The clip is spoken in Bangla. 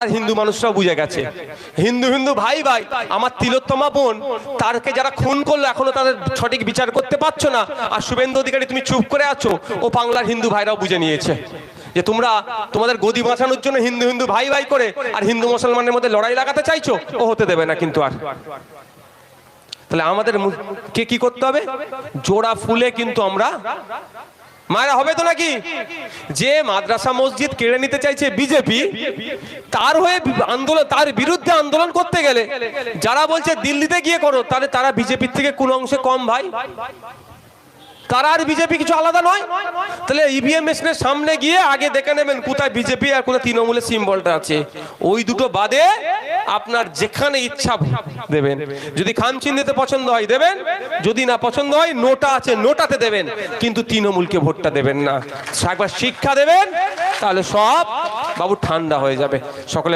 হিন্দু মানুষরা বুঝে গেছে হিন্দু হিন্দু ভাই ভাই। আমার তিলোত্তমা বোন তারকে যারা খুন করলো এখনো তাদের সঠিক বিচার করতে পারছো না, আর শুভেন্দু অধিকারী তুমি চুপ করে আছো। ও বাংলার হিন্দু ভাইরাও বুঝে নিয়েছে যে তোমরা তোমাদের গদি বাঁচানোর জন্য হিন্দু হিন্দু ভাই ভাই করে আর হিন্দু মুসলমানের মধ্যে লড়াই লাগাতে চাইছো। ও হতে দেবে না কিন্তু। আর তাহলে আমাদের কে কি করতে হবে? জোড়া ফুলে কিন্তু আমরা মায়েরা হবে তো নাকি? যে মাদ্রাসা মসজিদ কেড়ে নিতে চাইছে বিজেপি, তার হয়ে আন্দোলন, তার বিরুদ্ধে আন্দোলন করতে গেলে যারা বলছে দিল্লিতে গিয়ে করো, তাহলে তারা বিজেপির থেকে কোন অংশে কম ভাই? তারা আর বিজেপি কিছু আলাদা নয়। তাহলে ইভিএম মেশিনের সামনে গিয়ে আগে দেখে নেবেন কোথায় বিজেপি আর কোথায় তৃণমূলের সিম্বলটা আছে। ওই দুটো বাদে আপনার যেখানে ইচ্ছা দেবেন। যদি খামচিহ্নিতে পছন্দ হয় দেবেন, যদি না পছন্দ হয় নোটা আছে নোটাতে দেবেন, কিন্তু তৃণমূলকে ভোটটা দেবেন না। একবার শিক্ষা দেবেন, তাহলে সব বাবু ঠান্ডা হয়ে যাবে। সকলে